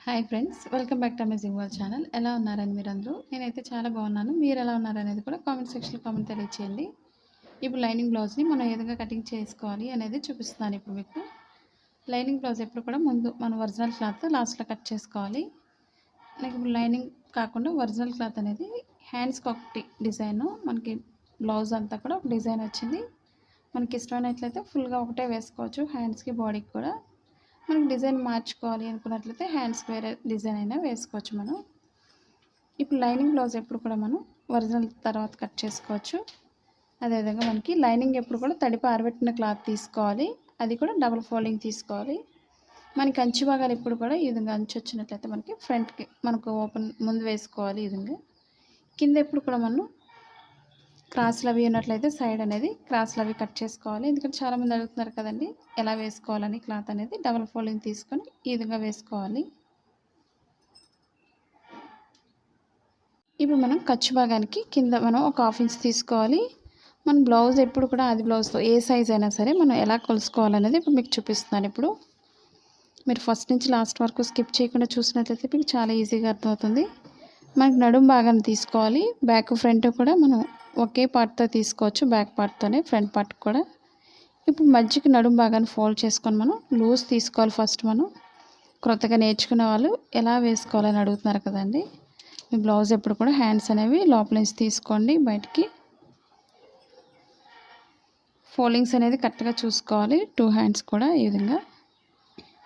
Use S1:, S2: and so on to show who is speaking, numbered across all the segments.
S1: Hi friends, welcome back to amazing world channel. ఎలా ఉన్నారని మీరందరూ? నేనైతే చాలా బాగున్నాను. మీరు ఎలా ఉన్నారనేది కూడా కామెంట్ సెక్షన్లో కామెంట్ తెలియచేయండి. ఇప్పుడు లైనింగ్ బ్లౌజ్ని మనం ఏ విధంగా కటింగ్ చేసుకోవాలి అనేది చూపిస్తున్నాను ఇప్పుడు మీకు. లైనింగ్ బ్లౌజ్ ఎప్పుడు కూడా ముందు మనం ఒరిజినల్ క్లాత్ లాస్ట్లో కట్ చేసుకోవాలి. నాకు ఇప్పుడు లైనింగ్ కాకుండా ఒరిజినల్ క్లాత్ అనేది హ్యాండ్స్కి ఒకటి డిజైను, మనకి బ్లౌజ్ అంతా కూడా ఒక డిజైన్ వచ్చింది. మనకి ఇష్టమైనట్లయితే ఫుల్గా ఒకటే వేసుకోవచ్చు, హ్యాండ్స్కి బాడీకి కూడా. మనకి డిజైన్ మార్చుకోవాలి అనుకున్నట్లయితే హ్యాండ్స్కి వేరే డిజైన్ అయినా వేసుకోవచ్చు మనం. ఇప్పుడు లైనింగ్ బ్లౌజ్ ఎప్పుడు కూడా మనం ఒరిజినల్ తర్వాత కట్ చేసుకోవచ్చు. అదేవిధంగా మనకి లైనింగ్ ఎప్పుడు కూడా తడిపి ఆరబెట్టిన క్లాత్ తీసుకోవాలి, అది కూడా డబుల్ ఫోల్డింగ్ తీసుకోవాలి. మనకి అంచు భాగాలు ఎప్పుడు కూడా ఈ విధంగా అంచు వచ్చినట్లయితే మనకి ఫ్రంట్కి మనకు ఓపెన్ ముందు వేసుకోవాలి. ఈ విధంగా కింద ఎప్పుడు కూడా మనం క్రాస్లు అవి ఉన్నట్లయితే సైడ్ అనేది క్రాస్లు అవి కట్ చేసుకోవాలి. ఎందుకంటే చాలామంది అడుగుతున్నారు కదండి ఎలా వేసుకోవాలని. క్లాత్ అనేది డబుల్ ఫోల్డింగ్ తీసుకొని ఈ విధంగా వేసుకోవాలి. ఇప్పుడు మనం ఖర్చు భాగానికి కింద మనం ఒక 1/2 ఇంచ్ తీసుకోవాలి. మన బ్లౌజ్ ఎప్పుడు కూడా అది బ్లౌజ్తో ఏ సైజ్ అయినా సరే మనం ఎలా కొలుసుకోవాలనేది ఇప్పుడు మీకు చూపిస్తున్నాను. ఇప్పుడు మీరు ఫస్ట్ నుంచి లాస్ట్ వరకు స్కిప్ చేయకుండా చూసినట్లయితే మీకు చాలా ఈజీగా అర్థమవుతుంది. మనకి నడుం భాగాన్ని తీసుకోవాలి. బ్యాక్ ఫ్రంట్ కూడా మనం ఒకే పార్ట్తో తీసుకోవచ్చు, బ్యాక్ పార్ట్తోనే ఫ్రంట్ పార్ట్ కూడా. ఇప్పుడు మధ్యకి నడుం భాగాన్ని ఫోల్డ్ చేసుకొని మనం లూజ్ తీసుకోవాలి. ఫస్ట్ మనం క్రొత్తగా నేర్చుకునే వాళ్ళు ఎలా వేసుకోవాలని అడుగుతున్నారు కదండి. మీ బ్లౌజ్ ఎప్పుడు కూడా హ్యాండ్స్ అనేవి లోపల నుంచి తీసుకోండి బయటికి. ఫోల్డింగ్స్ అనేది కరెక్ట్గా చూసుకోవాలి, 2 హ్యాండ్స్ కూడా ఈ విధంగా.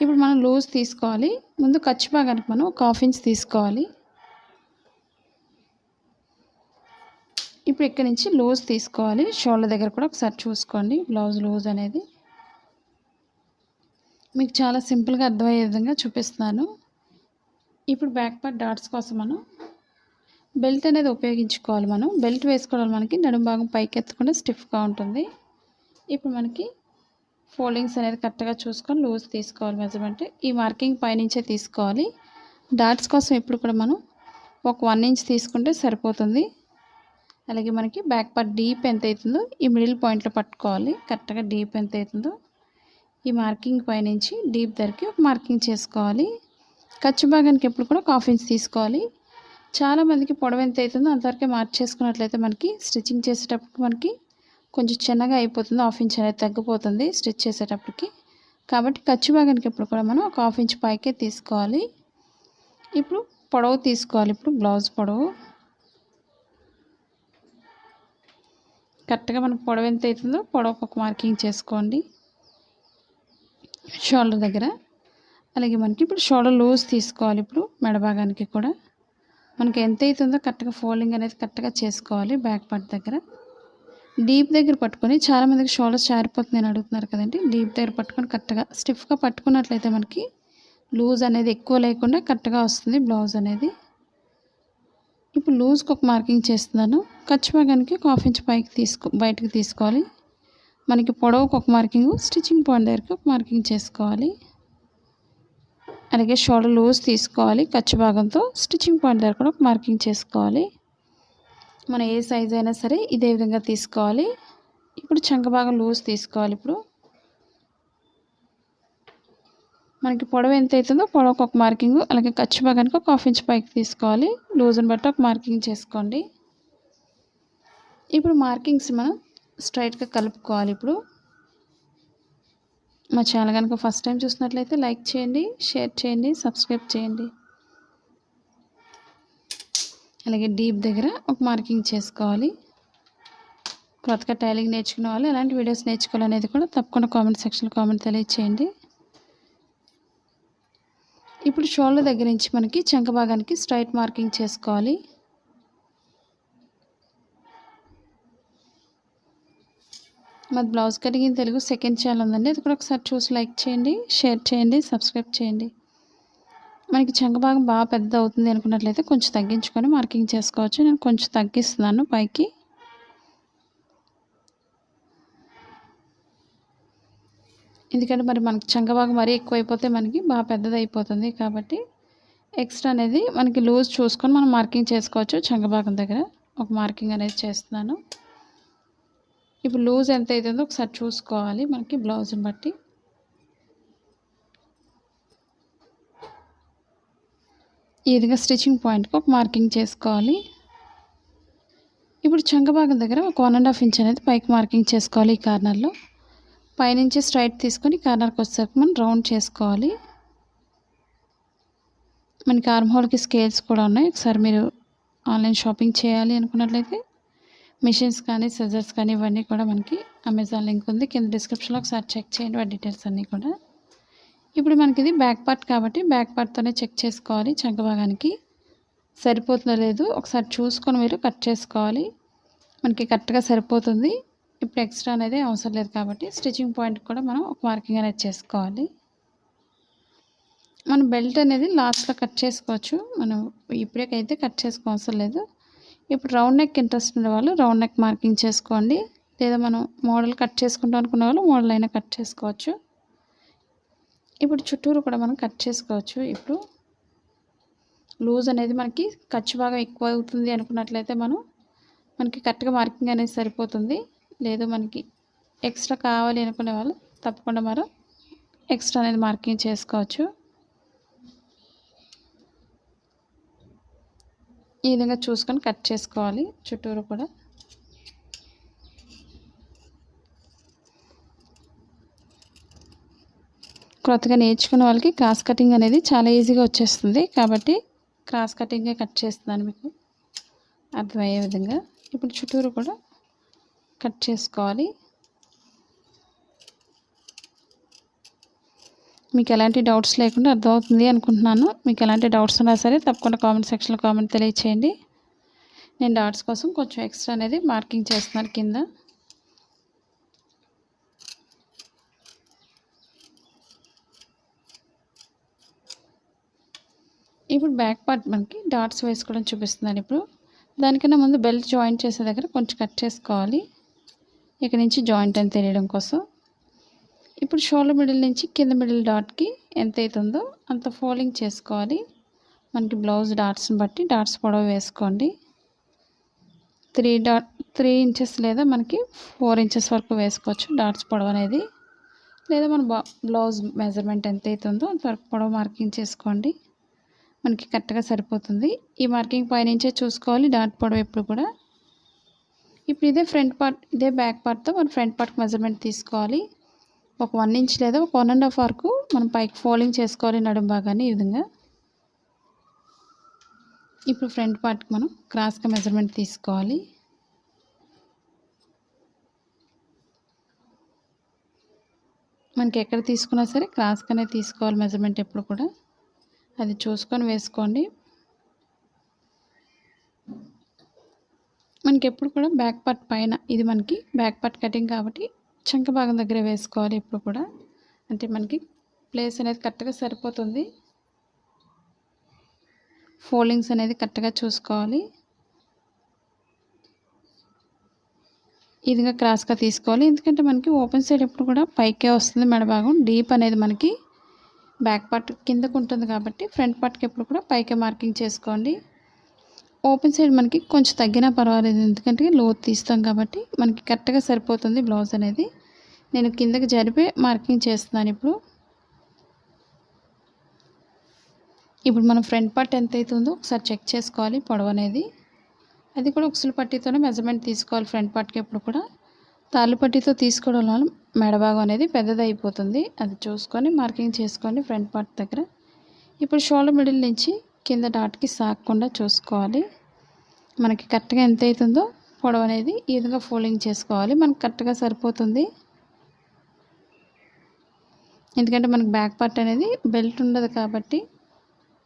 S1: ఇప్పుడు మనం లూజ్ తీసుకోవాలి. ముందు ఖర్చు భాగానికి మనం ఒక 1/2 ఇంచ్ తీసుకోవాలి. ఇప్పుడు ఇక్కడ నుంచి లూజ్ తీసుకోవాలి. షోల్డర్ దగ్గర కూడా ఒకసారి చూసుకోండి బ్లౌజ్ లూజ్ అనేది. మీకు చాలా సింపుల్గా అర్థమయ్యే విధంగా చూపిస్తున్నాను. ఇప్పుడు బ్యాక్ పార్ట్ డాట్స్ కోసం మనం బెల్ట్ అనేది ఉపయోగించుకోవాలి. మనం బెల్ట్ వేసుకోవడం మనకి నడుము భాగం పైకి ఎత్తకుండా స్టిఫ్గా ఉంటుంది. ఇప్పుడు మనకి ఫోల్డింగ్స్ అనేది కరెక్ట్గా చూసుకొని లూజ్ తీసుకోవాలి. మెజర్మెంట్ ఈ మార్కింగ్ పైనుంచే తీసుకోవాలి. డాట్స్ కోసం ఇప్పుడు కూడా మనం ఒక 1 ఇంచ్ తీసుకుంటే సరిపోతుంది. అలాగే మనకి బ్యాక్ పార్ట్ డీప్ ఎంత అవుతుందో ఈ మిడిల్ పాయింట్లో పట్టుకోవాలి. కరెక్ట్గా డీప్ ఎంత అవుతుందో ఈ మార్కింగ్ పైనుంచి డీప్ దగ్గరికి ఒక మార్కింగ్ చేసుకోవాలి. ఖర్చు భాగానికి ఎప్పుడు కూడా ఒక 1/2 ఇంచ్ తీసుకోవాలి. చాలామందికి పొడవు ఎంత అవుతుందో అంతవరకే మార్క్ చేసుకున్నట్లయితే మనకి స్టిచ్చింగ్ చేసేటప్పుడు మనకి కొంచెం చిన్నగా అయిపోతుంది, 1/2 ఇంచ్ అనేది తగ్గిపోతుంది స్టిచ్ చేసేటప్పటికి. కాబట్టి ఖర్చు భాగానికి ఎప్పుడు కూడా మనం ఒక 1/2 ఇంచ్ పైకే తీసుకోవాలి. ఇప్పుడు పొడవు తీసుకోవాలి. ఇప్పుడు బ్లౌజ్ పొడవు కరెక్ట్గా మనకు పొడవు ఎంత అవుతుందో పొడవుకు ఒక మార్కింగ్ చేసుకోండి షోల్డర్ దగ్గర. అలాగే మనకి ఇప్పుడు షోల్డర్ లూజ్ తీసుకోవాలి. ఇప్పుడు మెడ భాగానికి కూడా మనకి ఎంత అవుతుందో కరెక్ట్గా ఫోల్డింగ్ అనేది కరెక్ట్గా చేసుకోవాలి. బ్యాక్ పార్ట్ దగ్గర డీప్ దగ్గర పట్టుకొని, చాలామందికి షోల్డర్స్ జారిపోతుంది అని అడుగుతున్నారు కదండి. డీప్ దగ్గర పట్టుకొని కరెక్ట్గా స్టిఫ్గా పట్టుకున్నట్లయితే మనకి లూజ్ అనేది ఎక్కువ లేకుండా కరెక్ట్గా వస్తుంది బ్లౌజ్ అనేది. ఇప్పుడు లూజ్కి ఒక మార్కింగ్ చేస్తున్నాను. ఖర్చు భాగానికి ఒక 1/2 ఇంచ్ పైకి బయటకు తీసుకోవాలి. మనకి పొడవుకు ఒక మార్కింగ్, స్టిచ్చింగ్ పాయింట్ దగ్గరికి ఒక మార్కింగ్ చేసుకోవాలి. అలాగే షోల్డర్ లూజ్ తీసుకోవాలి. ఖర్చు భాగంతో స్టిచ్చింగ్ పాయింట్ దగ్గర కూడా ఒక మార్కింగ్ చేసుకోవాలి. మనం ఏ సైజ్ అయినా సరే ఇదే విధంగా తీసుకోవాలి. ఇప్పుడు చంక భాగం లూజ్ తీసుకోవాలి. ఇప్పుడు మనకి పొడవు ఎంత అవుతుందో పొడవుకు ఒక మార్కింగ్, అలాగే ఖర్చు భాగానికి ఒక 1/2 ఇంచ్ పైకి తీసుకోవాలి. లూజ్ని బట్టి ఒక మార్కింగ్ చేసుకోండి. ఇప్పుడు మార్కింగ్స్ మనం స్ట్రైట్గా కలుపుకోవాలి. ఇప్పుడు మా ఛానల్ కనుక ఫస్ట్ టైం చూసినట్లయితే లైక్ చేయండి, షేర్ చేయండి, సబ్స్క్రైబ్ చేయండి. అలాగే డీప్ దగ్గర ఒక మార్కింగ్ చేసుకోవాలి. కొత్తగా టైలింగ్ నేర్చుకునే వాళ్ళు ఎలాంటి వీడియోస్ నేర్చుకోవాలనేది కూడా తప్పకుండా కామెంట్ సెక్షన్లో కామెంట్ తెలియచేయండి. ఇప్పుడు షోల్డర్ దగ్గర నుంచి మనకి చంక భాగానికి స్ట్రైట్ మార్కింగ్ చేసుకోవాలి. మాది blouse cutting in Telugu second channel ఉందండి, అది కూడా ఒకసారి చూసి లైక్ చేయండి, షేర్ చేయండి, సబ్స్క్రైబ్ చేయండి. మనకి చంక భాగం బాగా పెద్ద అవుతుంది అనుకున్నట్లయితే కొంచెం తగ్గించుకొని మార్కింగ్ చేసుకోవచ్చు. నేను కొంచెం తగ్గిస్తున్నాను పైకి. ఎందుకంటే మరి మనకి చంక భాగం మరీ ఎక్కువైపోతే మనకి బాగా పెద్దది అయిపోతుంది. కాబట్టి ఎక్స్ట్రా అనేది మనకి లూజ్ చూసుకొని మనం మార్కింగ్ చేసుకోవచ్చు. చంక భాగం దగ్గర ఒక మార్కింగ్ అనేది చేస్తున్నాను. ఇప్పుడు లూజ్ ఎంత అవుతుందో ఒకసారి చూసుకోవాలి మనకి బ్లౌజ్ని బట్టి. ఈ విధంగా స్టిచ్చింగ్ పాయింట్కి ఒక మార్కింగ్ చేసుకోవాలి. ఇప్పుడు చంక భాగం దగ్గర ఒక 1.5 ఇంచ్ అనేది పైకి మార్కింగ్ చేసుకోవాలి. ఈ కార్నర్లో పైనుంచి స్ట్రైట్ తీసుకొని కార్నర్కి వచ్చేసరికి మనం రౌండ్ చేసుకోవాలి. మనకి ఆర్మ్ హోల్కి స్కేల్స్ కూడా ఉన్నాయి. ఒకసారి మీరు ఆన్లైన్ షాపింగ్ చేయాలి అనుకున్నట్లయితే మిషన్స్ కానీ సిజర్స్ కానీ ఇవన్నీ కూడా మనకి అమెజాన్ లింక్ ఉంది, కింద డిస్క్రిప్షన్లో ఒకసారి చెక్ చేయండి వాటి డీటెయిల్స్ అన్నీ కూడా. ఇప్పుడు మనకి ఇది బ్యాక్ పార్ట్ కాబట్టి బ్యాక్ పార్ట్తోనే చెక్ చేసుకోవాలి. చంక భాగానికి సరిపోతుందో లేదు ఒకసారి చూసుకొని మీరు కట్ చేసుకోవాలి. మనకి కరెక్ట్గా సరిపోతుంది. ఇప్పుడు ఎక్స్ట్రా అనేది అవసరం లేదు కాబట్టి స్టిచ్చింగ్ పాయింట్ కూడా మనం ఒక మార్కింగ్ అనేది చేసుకోవాలి. మనం బెల్ట్ అనేది లాస్ట్లో కట్ చేసుకోవచ్చు, మనం ఇప్పుడైతే కట్ చేసుకోవసరం లేదు. ఇప్పుడు రౌండ్ నెక్ ఇంట్రెస్ట్ ఉండే వాళ్ళు రౌండ్ నెక్ మార్కింగ్ చేసుకోండి, లేదా మనం మోడల్ కట్ చేసుకుంటాం అనుకునే వాళ్ళు మోడల్ అయినా కట్ చేసుకోవచ్చు. ఇప్పుడు చుట్టూరు కూడా మనం కట్ చేసుకోవచ్చు. ఇప్పుడు లూజ్ అనేది మనకి ఖర్చు బాగా ఎక్కువ అవుతుంది అనుకున్నట్లయితే మనకి కరెక్ట్గా మార్కింగ్ అనేది సరిపోతుంది. లేదు మనకి ఎక్స్ట్రా కావాలి అనుకునే వాళ్ళు తప్పకుండా మనం ఎక్స్ట్రా అనేది మార్కింగ్ చేసుకోవచ్చు. ఈ విధంగా చూసుకొని కట్ చేసుకోవాలి చుట్టూరు కూడా. కొత్తగా నేర్చుకున్న వాళ్ళకి క్రాస్ కటింగ్ అనేది చాలా ఈజీగా వచ్చేస్తుంది కాబట్టి క్రాస్ కటింగే కట్ చేస్తున్నాను మీకు అర్థమయ్యే విధంగా. ఇప్పుడు చుట్టూరు కూడా కట్ చేసుకోవాలి. మీకు ఎలాంటి డౌట్స్ లేకుండా అర్థమవుతుంది అనుకుంటున్నాను. మీకు ఎలాంటి డౌట్స్ ఉన్నా సరే తప్పకుండా కామెంట్ సెక్షన్లో కామెంట్ తెలియచేయండి. నేను డాట్స్ కోసం కొంచెం ఎక్స్ట్రా అనేది మార్కింగ్ చేస్తున్నాను కింద. ఇప్పుడు బ్యాక్ పార్ట్ మనకి డాట్స్ వేసుకోవడం చూపిస్తున్నాను. ఇప్పుడు దానికన్నా ముందు బెల్ట్ జాయింట్ చేసే దగ్గర కొంచెం కట్ చేసుకోవాలి, ఇక్కడ నుంచి జాయింట్ అని తెలియడం కోసం. ఇప్పుడు షోల్డర్ మిడిల్ నుంచి కింద మిడిల్ డాట్కి ఎంత అవుతుందో అంత ఫోల్డింగ్ చేసుకోవాలి. మనకి బ్లౌజ్ డాట్స్ని బట్టి డాట్స్ పొడవు వేసుకోండి. 3 ఇంచెస్ లేదా మనకి 4 ఇంచెస్ వరకు వేసుకోవచ్చు డాట్స్ పొడవు అనేది, లేదా మన బ్లౌజ్ మెజర్మెంట్ ఎంత అవుతుందో అంతవరకు పొడవు మార్కింగ్ చేసుకోండి. మనకి కరెక్ట్గా సరిపోతుంది. ఈ మార్కింగ్ పైనుంచే చూసుకోవాలి డాట్ పొడవు ఎప్పుడు కూడా. ఇప్పుడు ఇదే ఫ్రంట్ పార్ట్ ఇదే బ్యాక్ పార్ట్తో మనం ఫ్రంట్ పార్ట్కి మెజర్మెంట్ తీసుకోవాలి. ఒక 1 ఇంచ్ లేదా ఒక 1.5 వరకు మనం పైకి ఫోల్డింగ్ చేసుకోవాలి నడుం భాగాన్ని ఈ విధంగా. ఇప్పుడు ఫ్రంట్ పార్ట్కి మనం క్రాస్గా మెజర్మెంట్ తీసుకోవాలి. మనకి ఎక్కడ తీసుకున్నా సరే క్రాస్గానే తీసుకోవాలి మెజర్మెంట్ ఎప్పుడు కూడా, అది చూసుకొని వేసుకోండి. మనకి ఎప్పుడు కూడా బ్యాక్ పార్ట్ పైన ఇది మనకి బ్యాక్ పార్ట్ కటింగ్ కాబట్టి చంక భాగం దగ్గర వేసుకోవాలి ఎప్పుడు కూడా, అంటే మనకి ప్లేస్ అనేది కరెక్ట్గా సరిపోతుంది. ఫోల్డింగ్స్ అనేది కరెక్ట్గా చూసుకోవాలి. ఈ విధంగా క్రాస్గా తీసుకోవాలి, ఎందుకంటే మనకి ఓపెన్ సైడ్ ఎప్పుడు కూడా పైకే వస్తుంది మెడ భాగం. డీప్ అనేది మనకి బ్యాక్ పార్ట్ కిందకు ఉంటుంది కాబట్టి ఫ్రంట్ పార్ట్కి ఎప్పుడు కూడా పైకే మార్కింగ్ చేసుకోండి. ఓపెన్ సైడ్ మనకి కొంచెం తగ్గినా పర్వాలేదు, ఎందుకంటే లోతు తీస్తాం కాబట్టి మనకి కరెక్ట్గా సరిపోతుంది బ్లౌజ్ అనేది. నేను కిందకి జరిపే మార్కింగ్ చేస్తున్నాను. ఇప్పుడు మనం ఫ్రంట్ పార్ట్ ఎంత అవుతుందో ఒకసారి చెక్ చేసుకోవాలి పొడవు అనేది. అది కూడా ఉక్సులు పట్టీతోనే మెజర్మెంట్ తీసుకోవాలి ఫ్రంట్ పార్ట్కి ఎప్పుడు కూడా. తాళ్ళు పట్టీతో తీసుకోవడం వల్ల మెడభాగం అనేది పెద్దది అయిపోతుంది, అది చూసుకొని మార్కింగ్ చేసుకోండి ఫ్రంట్ పార్ట్ దగ్గర. ఇప్పుడు షోల్డర్ మిడిల్ నుంచి కింద డాట్కి సాగకుండా చూసుకోవాలి. మనకి కరెక్ట్గా ఎంత అవుతుందో పొడవు అనేది ఈ విధంగా ఫోల్డింగ్ చేసుకోవాలి, మనకు కరెక్ట్గా సరిపోతుంది. ఎందుకంటే మనకి బ్యాక్ పార్ట్ అనేది బెల్ట్ ఉండదు కాబట్టి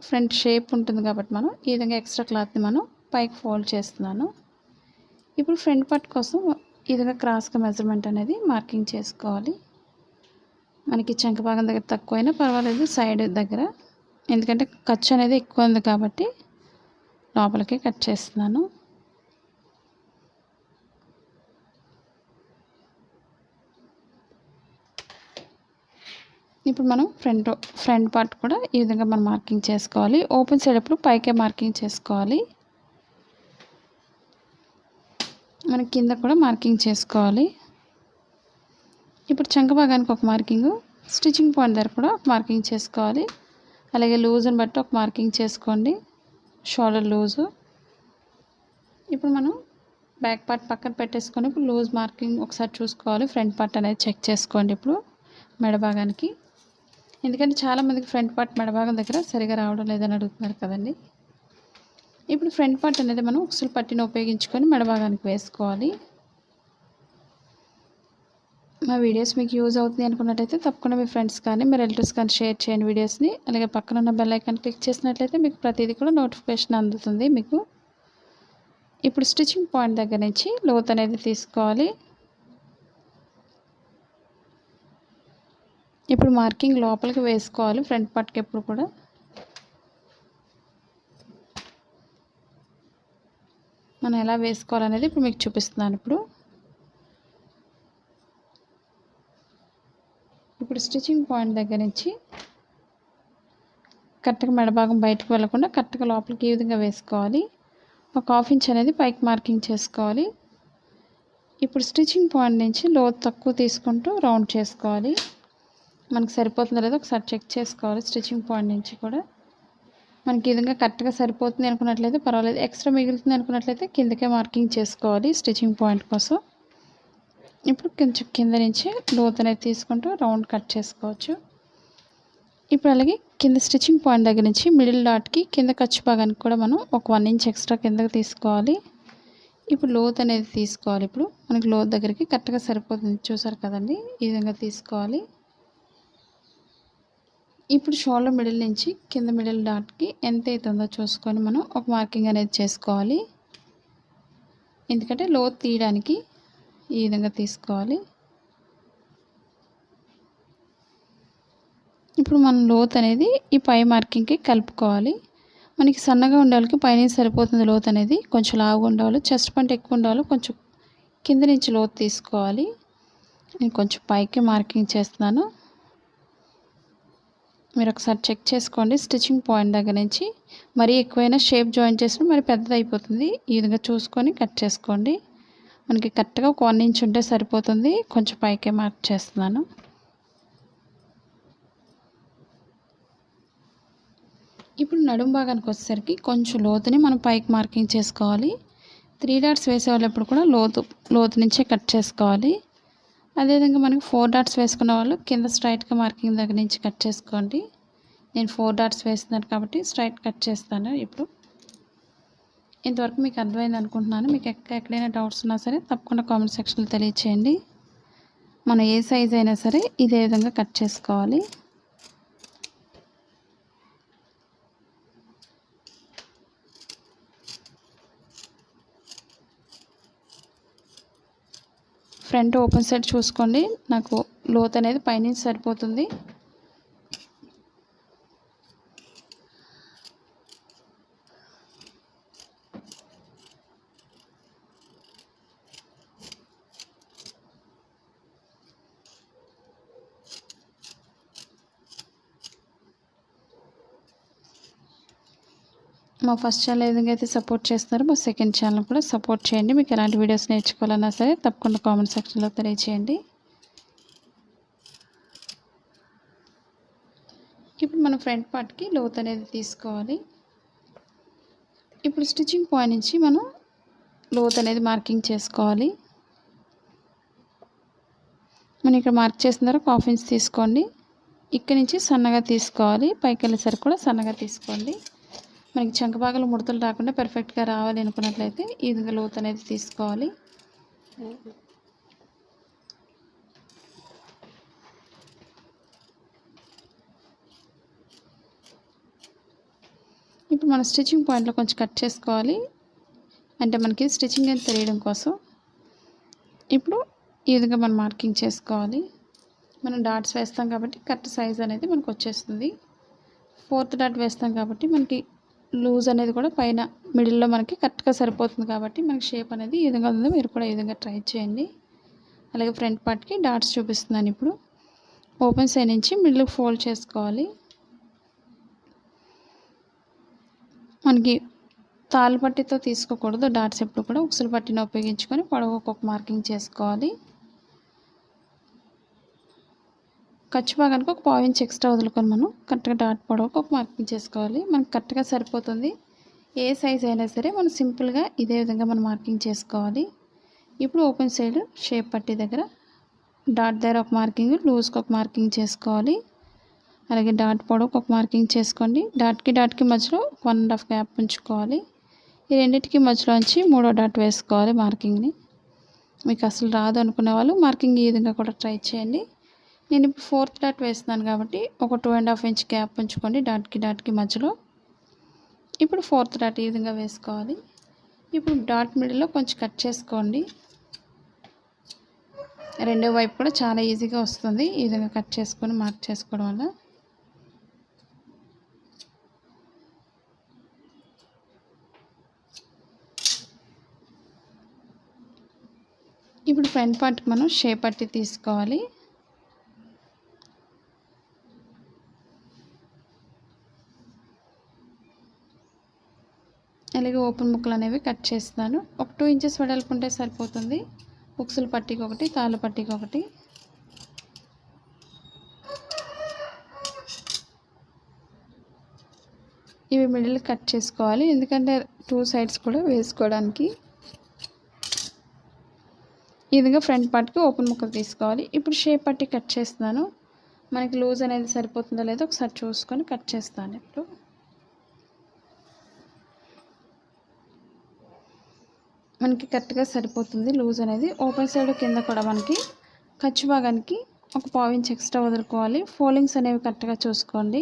S1: ఫ్రంట్ షేప్ ఉంటుంది కాబట్టి మనం ఈ విధంగా ఎక్స్ట్రా క్లాత్ని మనం పైకి ఫోల్డ్ చేస్తున్నాను. ఇప్పుడు ఫ్రంట్ పార్ట్ కోసం ఈ విధంగా క్రాస్గా మెజర్మెంట్ అనేది మార్కింగ్ చేసుకోవాలి. మనకి చంక భాగం దగ్గర తక్కువైనా పర్వాలేదు సైడ్ దగ్గర, ఎందుకంటే ఖర్చు అనేది ఎక్కువ ఉంది కాబట్టి లోపలికి కట్ చేస్తున్నాను. ఇప్పుడు మనం ఫ్రంట్ పార్ట్ కూడా ఈ విధంగా మనం మార్కింగ్ చేసుకోవాలి. ఓపెన్ సైడ్ అప్పుడు పైకే మార్కింగ్ చేసుకోవాలి. మన కింద కూడా మార్కింగ్ చేసుకోవాలి. ఇప్పుడు చంక భాగానికి ఒక మార్కింగ్, స్టిచ్చింగ్ పాయింట్ దగ్గర కూడా ఒక మార్కింగ్ చేసుకోవాలి. అలాగే లూజ్ని బట్టి ఒక మార్కింగ్ చేసుకోండి, షోల్డర్ లూజు. ఇప్పుడు మనం బ్యాక్ పార్ట్ పక్కన పెట్టేసుకొని ఇప్పుడు లూజ్ మార్కింగ్ ఒకసారి చూసుకోవాలి. ఫ్రంట్ పార్ట్ అనేది చెక్ చేసుకోండి ఇప్పుడు మెడ భాగానికి. ఎందుకంటే చాలామందికి ఫ్రంట్ పార్ట్ మెడ భాగం దగ్గర సరిగా రావడం లేదని అడుగుతున్నారు కదండి. ఇప్పుడు ఫ్రంట్ పార్ట్ అనేది మనం ఉక్సులు పట్టిని ఉపయోగించుకొని మెడ భాగానికి వేసుకోవాలి. మా వీడియోస్ మీకు యూజ్ అవుతుంది అనుకున్నట్టయితే తప్పకుండా మీ ఫ్రెండ్స్ కానీ మీ రిలేటివ్స్ కానీ షేర్ చేయండి వీడియోస్ని. అలాగే పక్కన ఉన్న బెల్ ఐకాన్ క్లిక్ చేసినట్లయితే మీకు ప్రతిదీ కూడా నోటిఫికేషన్ అందుతుంది మీకు. ఇప్పుడు స్టిచ్చింగ్ పాయింట్ దగ్గర నుంచి లోతు అనేది తీసుకోవాలి. ఇప్పుడు మార్కింగ్ లోపలికి వేసుకోవాలి ఫ్రంట్ పార్ట్కి ఎప్పుడు కూడా. మనం ఎలా వేసుకోవాలనేది ఇప్పుడు మీకు చూపిస్తున్నాను. ఇప్పుడు స్టిచ్చింగ్ పాయింట్ దగ్గర నుంచి కరెక్ట్గా మెడ భాగం బయటకు వెళ్ళకుండా కరెక్ట్గా లోపలికి ఈ విధంగా వేసుకోవాలి. ఒక 1/2 ఇంచ్ అనేది పైకి మార్కింగ్ చేసుకోవాలి. ఇప్పుడు స్టిచ్చింగ్ పాయింట్ నుంచి లోతు తక్కువ తీసుకుంటూ రౌండ్ చేసుకోవాలి. మనకు సరిపోతుందో లేదో ఒకసారి చెక్ చేసుకోవాలి. స్టిచ్చింగ్ పాయింట్ నుంచి కూడా మనకి ఈ విధంగా కరెక్ట్గా సరిపోతుంది అనుకున్నట్లయితే పర్వాలేదు, ఎక్స్ట్రా మిగులుతుంది అనుకున్నట్లయితే కిందకే మార్కింగ్ చేసుకోవాలి స్టిచ్చింగ్ పాయింట్ కోసం. ఇప్పుడు కొంచెం కింద నుంచి లోతు అనేది తీసుకుంటూ రౌండ్ కట్ చేసుకోవచ్చు. ఇప్పుడు అలాగే కింద స్టిచ్చింగ్ పాయింట్ దగ్గర నుంచి మిడిల్ డాట్కి కింద ఖర్చు భాగానికి కూడా మనం ఒక 1 ఇంచ్ ఎక్స్ట్రా కిందకి తీసుకోవాలి. ఇప్పుడు లోతు అనేది తీసుకోవాలి. ఇప్పుడు మనకి లోతు దగ్గరికి కరెక్ట్గా సరిపోతుంది, చూసారు కదండి, ఈ విధంగా తీసుకోవాలి. ఇప్పుడు షోల్డర్ మిడిల్ నుంచి కింద మిడిల్ డాట్కి ఎంత అవుతుందో చూసుకొని మనం ఒక మార్కింగ్ అనేది చేసుకోవాలి. ఎందుకంటే లోతు తీయడానికి ఈ విధంగా తీసుకోవాలి. ఇప్పుడు మనం లోతు అనేది ఈ పై మార్కింగ్కి కలుపుకోవాలి. మనకి సన్నగా ఉండే వాళ్ళకి పైన సరిపోతుంది లోతు అనేది, కొంచెం లావుగా ఉండేవాళ్ళు చెస్ట్ పాయింట్ ఎక్కువ ఉండేవాళ్ళు కొంచెం కింద నుంచి లోతు తీసుకోవాలి. నేను కొంచెం పైకి మార్కింగ్ చేస్తున్నాను, మీరు ఒకసారి చెక్ చేసుకోండి. స్టిచ్చింగ్ పాయింట్ దగ్గర నుంచి మరీ ఎక్కువైనా షేప్ జాయిన్ చేసిన మరి పెద్దది అయిపోతుంది. ఈ విధంగా చూసుకొని కట్ చేసుకోండి. మనకి కరెక్ట్గా ఒక 1 ఇంచ్ ఉంటే సరిపోతుంది. కొంచెం పైకే మార్క్ చేస్తున్నాను. ఇప్పుడు నడుము భాగానికి వచ్చేసరికి కొంచెం లోతుని మనం పైకి మార్కింగ్ చేసుకోవాలి. 3 డాట్స్ వేసేవాళ్ళు కూడా లోతు నుంచే కట్ చేసుకోవాలి. అదేవిధంగా మనకి 4 డాట్స్ వేసుకున్న వాళ్ళు కింద స్ట్రైట్గా మార్కింగ్ దగ్గర నుంచి కట్ చేసుకోండి. నేను 4 డాట్స్ వేస్తున్నాను కాబట్టి స్ట్రైట్ కట్ చేస్తాను. ఇప్పుడు ఇంతవరకు మీకు అర్థమైంది అనుకుంటున్నాను. మీకు ఎక్కడైనా డౌట్స్ ఉన్నా సరే తప్పకుండా కామెంట్ సెక్షన్లో తెలియచేయండి. మనం ఏ సైజ్ అయినా సరే ఇదే విధంగా కట్ చేసుకోవాలి. ఫ్రంట్ ఓపెన్ సైడ్ చూసుకోండి, నాకు లోతు అనేది పైనుంచి సరిపోతుంది. మా ఫస్ట్ ఛానల్ ఏ విధంగా అయితే సపోర్ట్ చేస్తున్నారో మా సెకండ్ ఛానల్ కూడా సపోర్ట్ చేయండి. మీకు ఎలాంటి వీడియోస్ నేర్చుకోవాలన్నా సరే తప్పకుండా కామెంట్ సెక్షన్లో తెలియచేయండి. ఇప్పుడు మనం ఫ్రంట్ పార్ట్కి లోతు అనేది తీసుకోవాలి. ఇప్పుడు స్టిచ్చింగ్ పాయింట్ నుంచి మనం లోతు అనేది మార్కింగ్ చేసుకోవాలి. మనం ఇక్కడ మార్క్ చేసిన తర్వాత 1/2 ఇంచ్ తీసుకోండి. ఇక్కడి నుంచి సన్నగా తీసుకోవాలి, పైకి వెళ్ళేసరికి కూడా సన్నగా తీసుకోండి. మనకి చంక భాగంలో ముడతలు రాకుండా పర్ఫెక్ట్గా రావాలి అనుకున్నట్లయితే ఈ విధంగా లోతు అనేది తీసుకోవాలి. ఇప్పుడు మన స్టిచ్చింగ్ పాయింట్లో కొంచెం కట్ చేసుకోవాలి, అంటే మనకి స్టిచ్చింగ్ అని తెలియడం కోసం. ఇప్పుడు ఈ విధంగా మనం మార్కింగ్ చేసుకోవాలి. మనం డాట్స్ వేస్తాం కాబట్టి కరెక్ట్ సైజ్ అనేది మనకు వచ్చేస్తుంది. 4th డాట్ వేస్తాం కాబట్టి మనకి లూజ్ అనేది కూడా పైన మిడిల్లో మనకి కరెక్ట్గా సరిపోతుంది కాబట్టి మనకి షేప్ అనేది ఈ విధంగా ఉందో మీరు కూడా ఈ విధంగా ట్రై చేయండి. అలాగే ఫ్రంట్ పార్ట్కి డాట్స్ చూపిస్తున్నాను. ఇప్పుడు ఓపెన్ సైడ్ నుంచి మిడిల్కి ఫోల్డ్ చేసుకోవాలి. మనకి తాళ్ళు పట్టితో తీసుకోకూడదు డాట్స్, ఎప్పుడు కూడా ఉక్సులు పట్టిని ఉపయోగించుకొని పొడవు ఒక్కొక్క మార్కింగ్ చేసుకోవాలి. ఖర్చు భాగానికి ఒక పావు ఇంచ్ ఎక్స్ట్రా వదులుకొని మనం కరెక్ట్గా డాట్ పొడవుకు ఒక మార్కింగ్ చేసుకోవాలి. మనకి కరెక్ట్గా సరిపోతుంది. ఏ సైజ్ అయినా సరే మనం సింపుల్గా ఇదే విధంగా మనం మార్కింగ్ చేసుకోవాలి. ఇప్పుడు ఓపెన్ సైడ్ షేప్ పట్టీ దగ్గర డాట్ దగ్గర ఒక మార్కింగ్, లూజ్కి ఒక మార్కింగ్ చేసుకోవాలి. అలాగే డాట్ పొడవుకు ఒక మార్కింగ్ చేసుకోండి. డాట్కి మధ్యలో 1.5 గ్యాప్ ఉంచుకోవాలి. ఈ రెండింటికి మధ్యలోంచి మూడో డాట్ వేసుకోవాలి మార్కింగ్ని. మీకు అసలు రాదు అనుకునే వాళ్ళు మార్కింగ్ ఈ విధంగా కూడా ట్రై చేయండి. నేను ఇప్పుడు 4th డాట్ వేస్తున్నాను కాబట్టి ఒక 2.5 ఇంచ్ గ్యాప్ ఉంచుకోండి డాట్కి మధ్యలో. ఇప్పుడు 4th డాట్ ఈ విధంగా వేసుకోవాలి. ఇప్పుడు డాట్ మిడిల్లో కొంచెం కట్ చేసుకోండి. రెండో వైపు కూడా చాలా ఈజీగా వస్తుంది ఈ విధంగా కట్ చేసుకొని మార్క్ చేసుకోవడం వల్ల. ఇప్పుడు ఫ్రంట్ పార్ట్కి మనం షేప్ పట్టి తీసుకోవాలి. అలాగే ఓపెన్ ముక్కలు అనేవి కట్ చేస్తున్నాను. ఒక 2 ఇంచెస్ వెడల్పు ఉంటే సరిపోతుంది. ఉక్సుల పట్టీకి ఒకటి, తాళ్ళ పట్టీకి ఒకటి. ఇవి మిడిల్ కట్ చేసుకోవాలి, ఎందుకంటే 2 సైడ్స్ కూడా వేసుకోవడానికి. ఈ విధంగా ఫ్రంట్ పార్ట్కి ఓపెన్ ముక్కలు తీసుకోవాలి. ఇప్పుడు షేప్ పట్టి కట్ చేస్తున్నాను. మనకి లూజ్ అనేది సరిపోతుందో లేదో ఒకసారి చూసుకొని కట్ చేస్తాను. ఇప్పుడు మనకి కరెక్ట్గా సరిపోతుంది లూజ్ అనేది. ఓపెన్ సైడ్ కింద కూడా మనకి ఖర్చు భాగానికి ఒక పావు ఇంచ్ ఎక్స్ట్రా వదులుకోవాలి. ఫోల్డింగ్స్ అనేవి కరెక్ట్గా చూసుకోండి.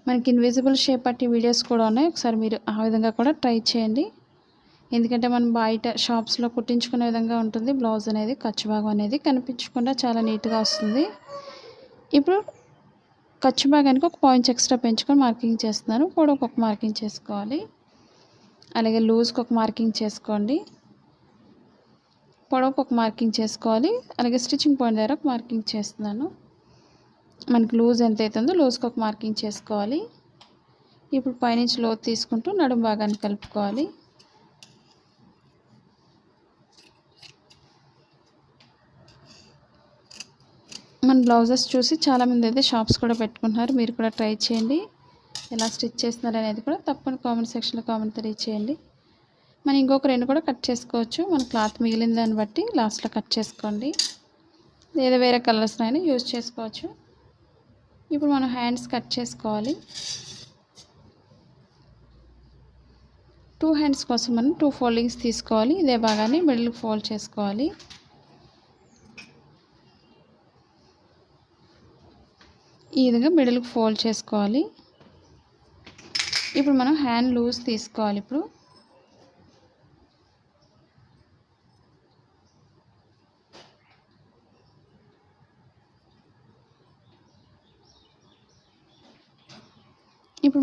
S1: మనకి ఇన్విజిబుల్ షేప్ పట్టి వీడియోస్ కూడా ఉన్నాయి, ఒకసారి మీరు ఆ విధంగా కూడా ట్రై చేయండి. ఎందుకంటే మనం బయట షాప్స్లో కుట్టించుకునే విధంగా ఉంటుంది బ్లౌజ్ అనేది. ఖర్చు భాగం అనేది కనిపించకుండా చాలా నీట్గా వస్తుంది. ఇప్పుడు ఖర్చు భాగానికి ఒక పావు ఇంచ్ ఎక్స్ట్రా పెంచుకొని మార్కింగ్ చేస్తున్నాను. పొడవుకు ఒక మార్కింగ్ చేసుకోవాలి. అలాగే లూజ్కి ఒక మార్కింగ్ చేసుకోండి. పొడవుకు ఒక మార్కింగ్ చేసుకోవాలి. అలాగే స్టిచ్చింగ్ పాయింట్ దగ్గర ఒక మార్కింగ్ చేస్తున్నాను. మనకి లూజ్ ఎంత అవుతుందో లూజ్కి ఒక మార్కింగ్ చేసుకోవాలి. ఇప్పుడు పైనుంచి లోతు తీసుకుంటూ నడుము భాగాన్ని కలుపుకోవాలి. మన బ్లౌజెస్ చూసి చాలామంది అయితే షాప్స్ కూడా పెట్టుకుంటున్నారు. మీరు కూడా ట్రై చేయండి. ఎలా స్టిచ్ చేస్తున్నారు అనేది కూడా తప్పకుండా కామెంట్ సెక్షన్లో కామెంట్ తెలియచేయండి. మనం ఇంకొక 2 కూడా కట్ చేసుకోవచ్చు. మన క్లాత్ మిగిలిన దాన్ని బట్టి లాస్ట్లో కట్ చేసుకోండి, లేదా వేరే కలర్స్ అయినా యూజ్ చేసుకోవచ్చు. ఇప్పుడు మనం హ్యాండ్స్ కట్ చేసుకోవాలి. 2 హ్యాండ్స్ కోసం మనం 2 ఫోల్డింగ్స్ తీసుకోవాలి. ఇదే భాగాన్ని మిడిల్కి ఫోల్డ్ చేసుకోవాలి. ఈ విధంగా మిడిల్కి ఫోల్డ్ చేసుకోవాలి. ఇప్పుడు మనం హ్యాండ్ లూజ్ తీసుకోవాలి. ఇప్పుడు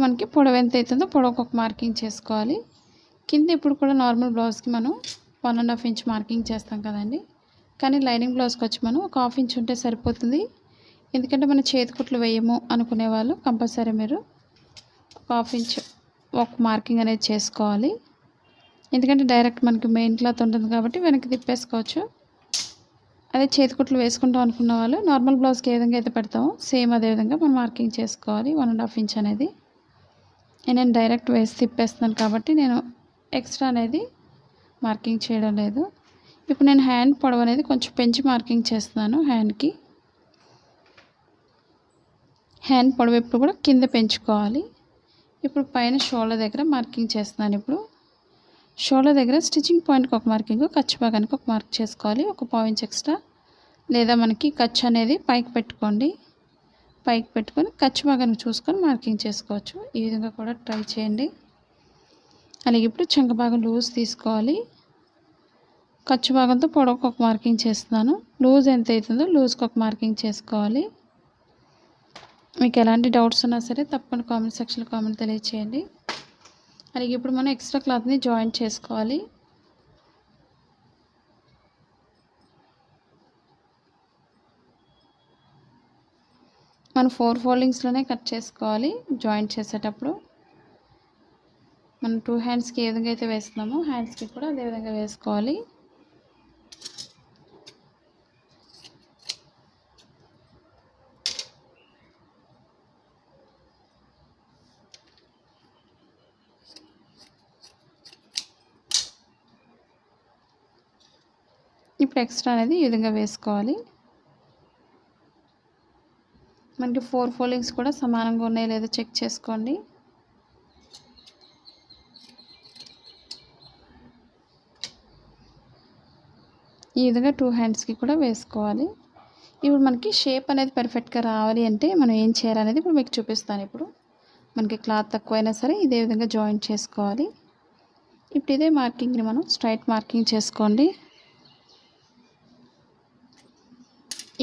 S1: మనకి పొడవు ఎంత అవుతుందో పొడవుకు ఒక మార్కింగ్ చేసుకోవాలి. కింద ఇప్పుడు కూడా నార్మల్ బ్లౌజ్కి మనం 1.5 ఇంచ్ మార్కింగ్ చేస్తాం కదండి. కానీ లైనింగ్ బ్లౌజ్కి వచ్చి మనం ఒక 1/2 ఇంచ్ ఉంటే సరిపోతుంది. ఎందుకంటే మన చేతి కుట్లు వేయము అనుకునే వాళ్ళు కంపల్సరీ మీరు ఒక 1/2 ఇంచ్ ఒక మార్కింగ్ అనేది చేసుకోవాలి. ఎందుకంటే డైరెక్ట్ మనకి మెయిన్ క్లాత్ ఉంటుంది కాబట్టి వెనక్కి తిప్పేసుకోవచ్చు. అదే చేతి కుట్లు వేసుకుంటాం అనుకున్న వాళ్ళు నార్మల్ బ్లౌజ్కి ఏ విధంగా అయితే పెడతామో సేమ్ అదే విధంగా మనం మార్కింగ్ చేసుకోవాలి. 1.5 ఇంచ్ అనేది నేను డైరెక్ట్ వేసి తిప్పేస్తున్నాను కాబట్టి నేను ఎక్స్ట్రా అనేది మార్కింగ్ చేయడం లేదు. ఇప్పుడు నేను హ్యాండ్ పొడవు అనేది కొంచెం పెంచి మార్కింగ్ చేస్తున్నాను. హ్యాండ్ పొడవు ఎప్పుడు కూడా కింద పెంచుకోవాలి. ఇప్పుడు పైన షోల్డర్ దగ్గర మార్కింగ్ చేస్తున్నాను. ఇప్పుడు షోల్డర్ దగ్గర స్టిచ్చింగ్ పాయింట్కి ఒక మార్కింగ్, ఖర్చు భాగానికి ఒక మార్క్ చేసుకోవాలి. ఒక పావు ఇంచ్ ఎక్స్ట్రా, లేదా మనకి ఖర్చు అనేది పైకి పెట్టుకోండి. పైకి పెట్టుకొని ఖర్చు భాగాన్ని చూసుకొని మార్కింగ్ చేసుకోవచ్చు. ఈ విధంగా కూడా ట్రై చేయండి. అలాగే ఇప్పుడు చంక భాగం లూజ్ తీసుకోవాలి. ఖర్చు భాగంతో పొడవుకు ఒక మార్కింగ్ చేస్తున్నాను. లూజ్ ఎంత అవుతుందో లూజ్కి ఒక మార్కింగ్ చేసుకోవాలి. మీకు ఎలాంటి డౌట్స్ ఉన్నా సరే తప్పకుండా కామెంట్ సెక్షన్లో కామెంట్ తెలియచేయండి. అలాగే ఇప్పుడు మనం ఎక్స్ట్రా క్లాత్ని జాయింట్ చేసుకోవాలి. మనం 4 ఫోల్డింగ్స్లోనే కట్ చేసుకోవాలి. జాయింట్ చేసేటప్పుడు మనం 2 హ్యాండ్స్కి ఏ విధంగా అయితే వేస్తున్నామో హ్యాండ్స్కి కూడా అదే విధంగా వేసుకోవాలి. ఇప్పుడు ఎక్స్ట్రా అనేది ఈ విధంగా వేసుకోవాలి. మనకి 4 ఫోల్డింగ్స్ కూడా సమానంగా ఉన్నాయో లేదో చెక్ చేసుకోండి. ఈ విధంగా 2 హ్యాండ్స్కి కూడా వేసుకోవాలి. ఇప్పుడు మనకి షేప్ అనేది పర్ఫెక్ట్గా రావాలి అంటే మనం ఏం చేయాలనేది ఇప్పుడు మీకు చూపిస్తాను. ఇప్పుడు మనకి క్లాత్ తక్కువైనా సరే ఇదే విధంగా జాయింట్ చేసుకోవాలి. ఇప్పుడు ఇదే మార్కింగ్ని మనం స్ట్రైట్ మార్కింగ్ చేసుకోండి.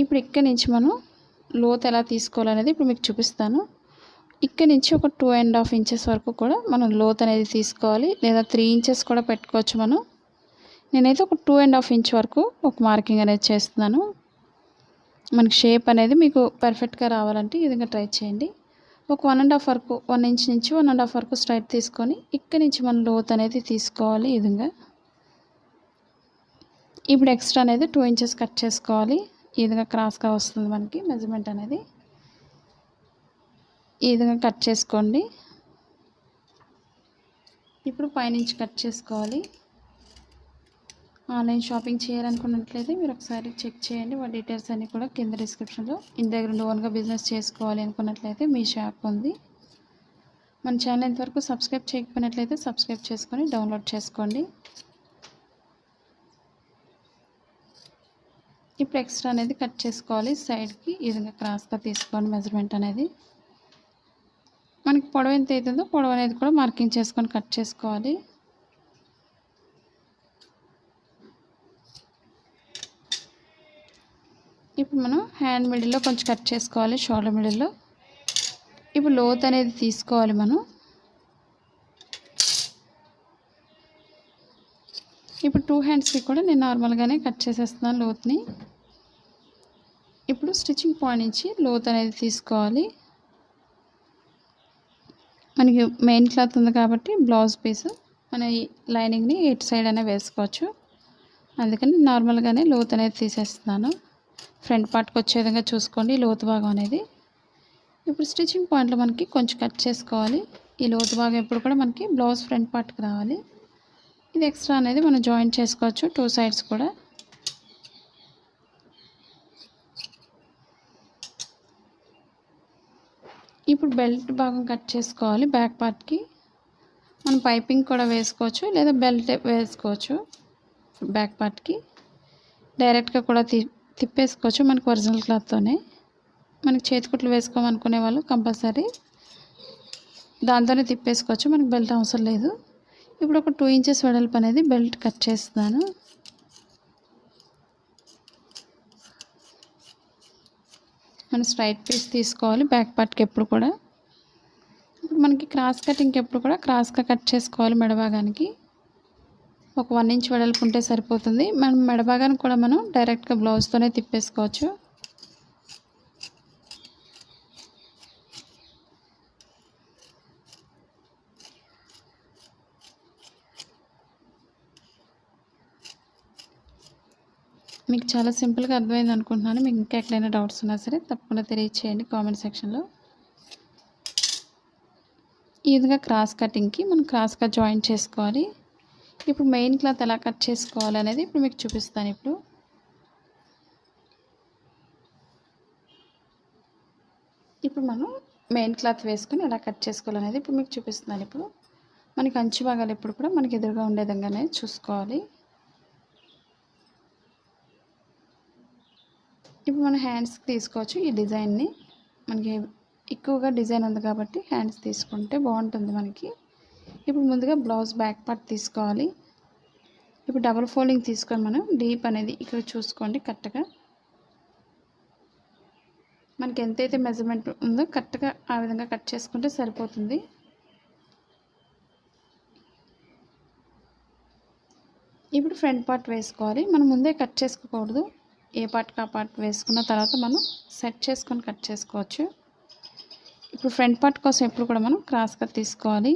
S1: ఇప్పుడు ఇక్కడి నుంచి మనం లోతు ఎలా తీసుకోవాలనేది ఇప్పుడు మీకు చూపిస్తాను. ఇక్కడ నుంచి ఒక 2.5 ఇంచెస్ వరకు కూడా మనం లోతు అనేది తీసుకోవాలి, లేదా 3 ఇంచెస్ కూడా పెట్టుకోవచ్చు మనం. నేనైతే ఒక 2.5 ఇంచ్ వరకు ఒక మార్కింగ్ అనేది చేస్తున్నాను. మనకి షేప్ అనేది మీకు పర్ఫెక్ట్గా రావాలంటే ఈ విధంగా ట్రై చేయండి. ఒక 1.5 వరకు 1 ఇంచ్ నుంచి 1.5 వరకు స్ట్రైట్ తీసుకొని ఇక్కడి నుంచి మనం లోతు అనేది తీసుకోవాలి ఈ విధంగా. ఇప్పుడు ఎక్స్ట్రా అనేది 2 ఇంచెస్ కట్ చేసుకోవాలి. ఈ విధంగా క్రాస్గా వస్తుంది మనకి మెజర్మెంట్ అనేది. ఈ విధంగా కట్ చేసుకోండి. ఇప్పుడు పైనుంచి కట్ చేసుకోవాలి. ఆన్లైన్ షాపింగ్ చేయాలనుకున్నట్లయితే మీరు ఒకసారి చెక్ చేయండి. వాటి డీటెయిల్స్ అన్నీ కూడా కింద డిస్క్రిప్షన్లో. ఇంటి దగ్గర నుండి ఓన్గా బిజినెస్ చేసుకోవాలి అనుకున్నట్లయితే మీ షాప్ ఉంది. మన ఛానల్ ఇంతవరకు సబ్స్క్రైబ్ చేయకపోయినట్లయితే సబ్స్క్రైబ్ చేసుకొని డౌన్లోడ్ చేసుకోండి. ఇప్పుడు ఎక్స్ట్రా అనేది కట్ చేసుకోవాలి. సైడ్కి ఈ విధంగా క్రాస్గా తీసుకోండి మెజర్మెంట్ అనేది. మనకి పొడవు ఎంత అవుతుందో పొడవు అనేది కూడా మార్కింగ్ చేసుకొని కట్ చేసుకోవాలి. ఇప్పుడు మనం హ్యాండ్ మిడిల్లో కొంచెం కట్ చేసుకోవాలి, షోల్డర్ మిడిల్లో. ఇప్పుడు లోత్ అనేది తీసుకోవాలి మనం. ఇప్పుడు 2 హ్యాండ్స్కి కూడా నేను నార్మల్గానే కట్ చేసేస్తున్నాను లోతుని. ఇప్పుడు స్టిచ్చింగ్ పాయింట్ నుంచి లోత్ అనేది తీసుకోవాలి. మనకి మెయిన్ క్లాత్ ఉంది కాబట్టి బ్లౌజ్ పీస్ మన లైనింగ్ని ఎటు సైడ్ అయినా వేసుకోవచ్చు. అందుకని నార్మల్గానే లోత్ అనేది తీసేస్తున్నాను. ఫ్రంట్ పార్ట్కి వచ్చే విధంగా చూసుకోండి లోతు భాగం అనేది. ఇప్పుడు స్టిచ్చింగ్ పాయింట్లో మనకి కొంచెం కట్ చేసుకోవాలి. ఈ లోతు భాగం ఎప్పుడు కూడా మనకి బ్లౌజ్ ఫ్రంట్ పార్ట్కి రావాలి. ఇది ఎక్స్ట్రా అనేది మనం జాయింట్ చేసుకోవచ్చు 2 సైడ్స్ కూడా. ఇప్పుడు బెల్ట్ భాగం కట్ చేసుకోవాలి. బ్యాక్ పార్ట్కి మనం పైపింగ్ కూడా వేసుకోవచ్చు, లేదా బెల్ట్ వేసుకోవచ్చు. బ్యాక్ పార్ట్కి డైరెక్ట్గా కూడా తిప్పేసుకోవచ్చు మనకు ఒరిజినల్ క్లాత్తోనే. మనకి చేతికుట్లు వేసుకోమనుకునే వాళ్ళు కంపల్సరీ దాంతోనే తిప్పేసుకోవచ్చు, మనకు బెల్ట్ అవసరం లేదు. ఇప్పుడు ఒక 2 ఇంచెస్ వెడల్పు అనేది బెల్ట్ కట్ చేస్తున్నాను. మనం స్ట్రైట్ పీస్ తీసుకోవాలి బ్యాక్ పార్ట్కి ఎప్పుడు కూడా. ఇప్పుడు మనకి క్రాస్ కటింగ్కి ఎప్పుడు కూడా క్రాస్గా కట్ చేసుకోవాలి. మెడభాగానికి ఒక 1 ఇంచ్ వెడల్పు ఉంటే సరిపోతుంది. మనం మెడభాగానికి కూడా మనం డైరెక్ట్గా బ్లౌజ్తోనే తిప్పేసుకోవచ్చు. మీకు చాలా సింపుల్గా అర్థమైంది అనుకుంటున్నాను. మీకు ఇంకా ఎక్కడైనా డౌట్స్ ఉన్నా సరే తప్పకుండా తెలియచేయండి కామెంట్ సెక్షన్లో. ఈ విధంగా క్రాస్ కటింగ్కి మనం క్రాస్గా జాయింట్ చేసుకోవాలి. ఇప్పుడు మెయిన్ క్లాత్ ఎలా కట్ చేసుకోవాలి అనేది ఇప్పుడు మీకు చూపిస్తాను. ఇప్పుడు మనం మెయిన్ క్లాత్ వేసుకొని ఎలా కట్ చేసుకోవాలనేది ఇప్పుడు మీకు చూపిస్తున్నాను. ఇప్పుడు మనకి అంచు భాగాలు ఎప్పుడు కూడా మనకి ఎదురుగా ఉండే విధంగానే చూసుకోవాలి. ఇప్పుడు మన హ్యాండ్స్కి తీసుకోవచ్చు ఈ డిజైన్ని. మనకి ఎక్కువగా డిజైన్ ఉంది కాబట్టి హ్యాండ్స్ తీసుకుంటే బాగుంటుంది మనకి. ఇప్పుడు ముందుగా బ్లౌజ్ బ్యాక్ పార్ట్ తీసుకోవాలి. ఇప్పుడు డబుల్ ఫోల్డింగ్ తీసుకొని మనం డీప్ అనేది ఇక్కడ చూసుకోండి కరెక్ట్గా. మనకి ఎంతైతే మెజర్మెంట్ ఉందో కరెక్ట్గా ఆ విధంగా కట్ చేసుకుంటే సరిపోతుంది. ఇప్పుడు ఫ్రంట్ పార్ట్ వేసుకోవాలి. మనం ముందే కట్ చేసుకోకూడదు. ఏ పార్ట్కి ఆ పార్ట్ వేసుకున్న తర్వాత మనం సెట్ చేసుకొని కట్ చేసుకోవచ్చు. ఇప్పుడు ఫ్రంట్ పార్ట్ కోసం ఎప్పుడు కూడా మనం క్రాస్గా తీసుకోవాలి.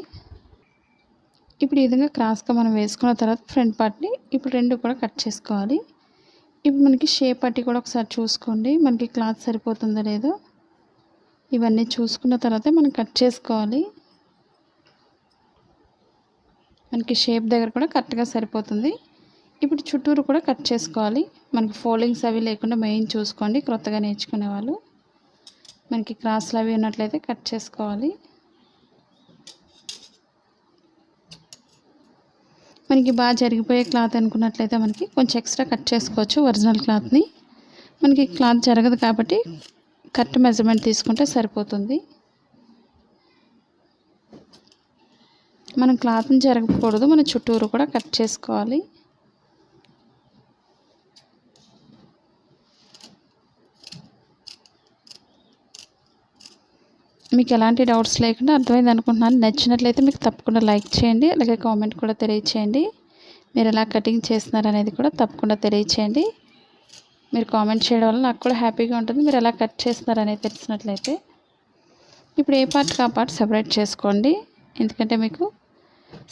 S1: ఇప్పుడు ఈ విధంగా క్రాస్గా మనం వేసుకున్న తర్వాత ఫ్రంట్ పార్ట్ని ఇప్పుడు 2 కూడా కట్ చేసుకోవాలి. ఇప్పుడు మనకి షేప్ పట్టి కూడా ఒకసారి చూసుకోండి, మనకి క్లాత్ సరిపోతుందో లేదో. ఇవన్నీ చూసుకున్న తర్వాత మనం కట్ చేసుకోవాలి. మనకి షేప్ దగ్గర కూడా కరెక్ట్గా సరిపోతుంది. ఇప్పుడు చుట్టూరు కూడా కట్ చేసుకోవాలి. మనకి ఫోల్డింగ్స్ అవి లేకుండా మెయిన్ చూసుకోండి. క్రొత్తగా నేర్చుకునే వాళ్ళు మనకి క్రాస్లు అవి ఉన్నట్లయితే కట్ చేసుకోవాలి. మనకి బాగా జరిగిపోయే క్లాత్ అనుకున్నట్లయితే మనకి కొంచెం ఎక్స్ట్రా కట్ చేసుకోవచ్చు. ఒరిజినల్ క్లాత్ని మనకి క్లాత్ జరగదు కాబట్టి కరెక్ట్ మెజర్మెంట్ తీసుకుంటే సరిపోతుంది. మనం క్లాత్ని జరగకూడదు, మన చుట్టూరు కూడా కట్ చేసుకోవాలి. మీకు ఎలాంటి డౌట్స్ లేకుండా అర్థమైంది అనుకుంటున్నాను. నచ్చినట్లయితే మీకు తప్పకుండా లైక్ చేయండి, అలాగే కామెంట్ కూడా తెలియచేయండి. మీరు ఎలా కటింగ్ చేస్తున్నారు అనేది కూడా తప్పకుండా తెలియచేయండి. మీరు కామెంట్ చేయడం వల్ల నాకు కూడా హ్యాపీగా ఉంటుంది, మీరు ఎలా కట్ చేస్తున్నారు అనేది తెలిసినట్లయితే. ఇప్పుడు ఏ పార్ట్కి ఆ పార్ట్ సెపరేట్ చేసుకోండి, ఎందుకంటే మీకు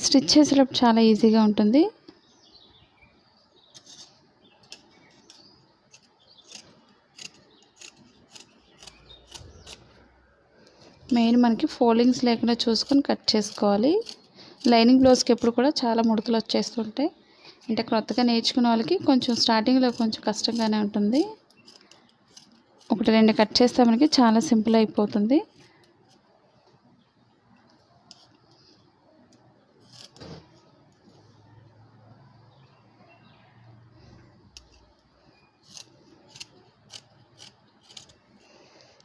S1: స్టిచ్ చేసేటప్పుడు చాలా ఈజీగా ఉంటుంది. మెయిన్ మనకి ఫోల్డింగ్స్ లేకుండా చూసుకొని కట్ చేసుకోవాలి. లైనింగ్ బ్లౌజ్కి ఎప్పుడు కూడా చాలా ముడతలు వచ్చేస్తుంటాయి. అంటే కొత్తగా నేర్చుకునే వాళ్ళకి కొంచెం స్టార్టింగ్లో కొంచెం కష్టంగానే ఉంటుంది. 1-2 కట్ చేస్తే మనకి చాలా సింపుల్ అయిపోతుంది.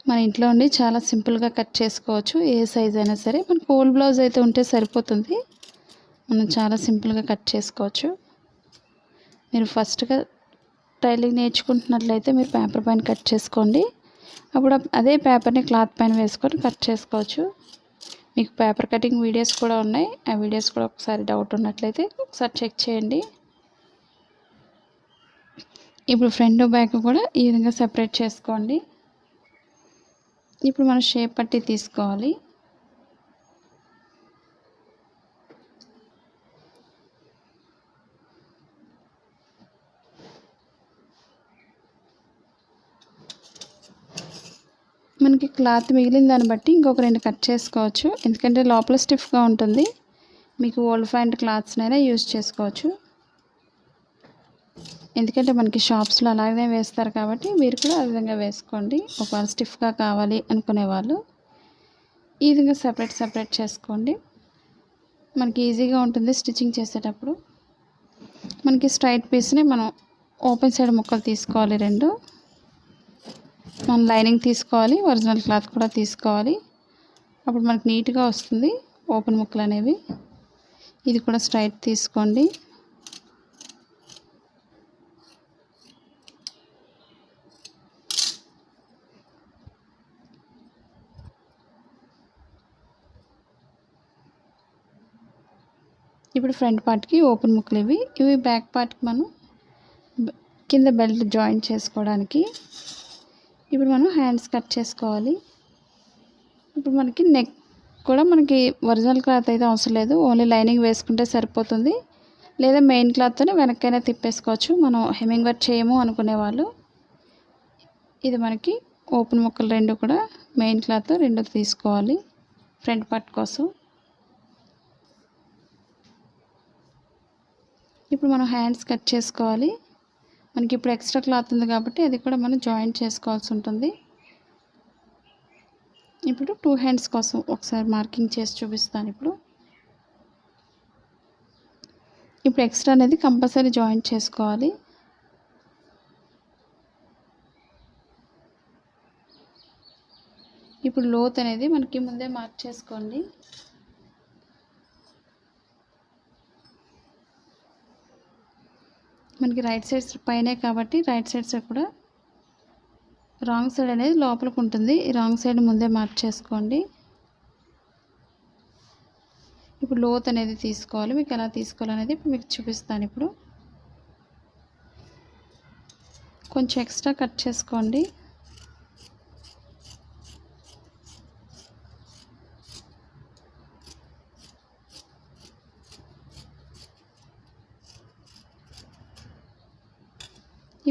S1: మన ఇంట్లో ఉండి చాలా సింపుల్గా కట్ చేసుకోవచ్చు. ఏ సైజ్ అయినా సరే, మనకు ఫుల్ బ్లౌజ్ అయితే ఉంటే సరిపోతుంది. మనం చాలా సింపుల్గా కట్ చేసుకోవచ్చు. మీరు ఫస్ట్గా టైలింగ్ నేర్చుకుంటున్నట్లయితే మీరు పేపర్ పైన కట్ చేసుకోండి. అప్పుడు అదే పేపర్ని క్లాత్ పైన వేసుకొని కట్ చేసుకోవచ్చు. మీకు పేపర్ కటింగ్ వీడియోస్ కూడా ఉన్నాయి, ఆ వీడియోస్ కూడా ఒకసారి డౌట్ ఉన్నట్లయితే ఒకసారి చెక్ చేయండి. ఇప్పుడు ఫ్రంట్ బ్యాక్ కూడా ఈ విధంగా సెపరేట్ చేసుకోండి. ఇప్పుడు మనం షేప్ పట్టి తీసుకోవాలి. మనకి క్లాత్ మిగిలిన దాన్ని బట్టి ఇంకొక 2 కట్ చేసుకోవచ్చు, ఎందుకంటే లోపల స్టిఫ్గా ఉంటుంది. మీకు ఓల్డ్ ప్యాంట్ క్లాత్స్నైనా యూజ్ చేసుకోవచ్చు, ఎందుకంటే మనకి షాప్స్లో అలాగే వేస్తారు కాబట్టి మీరు కూడా ఆ విధంగా వేసుకోండి. ఒకవేళ స్టిఫ్గా కావాలి అనుకునే వాళ్ళు ఈ విధంగా సెపరేట్ చేసుకోండి. మనకి ఈజీగా ఉంటుంది స్టిచ్చింగ్ చేసేటప్పుడు. మనకి స్ట్రైట్ పీస్ని మనం ఓపెన్ సైడ్ ముక్కలు తీసుకోవాలి 2. మనం లైనింగ్ తీసుకోవాలి, ఒరిజినల్ క్లాత్ కూడా తీసుకోవాలి. అప్పుడు మనకు నీట్గా వస్తుంది ఓపెన్ ముక్కలు అనేవి. ఇది కూడా స్ట్రైట్ తీసుకోండి. ఇప్పుడు ఫ్రంట్ పార్ట్కి ఓపెన్ ముక్కలు ఇవి బ్యాక్ పార్ట్కి మనం కింద బెల్ట్ జాయింట్ చేసుకోవడానికి. ఇప్పుడు మనం హ్యాండ్స్ కట్ చేసుకోవాలి. ఇప్పుడు మనకి నెక్ కూడా మనకి ఒరిజినల్ క్లాత్ అయితే అవసరం లేదు, ఓన్లీ లైనింగ్ వేసుకుంటే సరిపోతుంది. లేదా మెయిన్ క్లాత్తోనే వెనక్కైనా తిప్పేసుకోవచ్చు మనం హెమ్మింగ్ వర్క్ చేయము అనుకునే వాళ్ళు. ఇది మనకి ఓపెన్ ముక్కలు 2 కూడా మెయిన్ క్లాత్ 2 తీసుకోవాలి ఫ్రంట్ పార్ట్ కోసం. ఇప్పుడు మనం హ్యాండ్స్ కట్ చేసుకోవాలి. మనకి ఇప్పుడు ఎక్స్ట్రా క్లాత్ ఉంది కాబట్టి అది కూడా మనం జాయింట్ చేసుకోవాల్సి ఉంటుంది. ఇప్పుడు 2 హ్యాండ్స్ కోసం ఒకసారి మార్కింగ్ చేసి చూపిస్తాను. ఇప్పుడు ఎక్స్ట్రా అనేది కంపల్సరీ జాయింట్ చేసుకోవాలి. ఇప్పుడు లోత్ అనేది మనకి ముందే మార్క్ చేసుకోండి. మనకి రైట్ సైడ్స్ పైనే కాబట్టి రైట్ సైడ్స్ కూడా రాంగ్ సైడ్ అనేది లోపలికి ఉంటుంది. ఈ రాంగ్ సైడ్ ముందే మార్క్ చేసుకోండి. ఇప్పుడు లోత్ అనేది తీసుకోవాలి. మీకు ఎలా తీసుకోవాలనేది ఇప్పుడు మీకు చూపిస్తాను. ఇప్పుడు కొంచెం ఎక్స్ట్రా కట్ చేసుకోండి.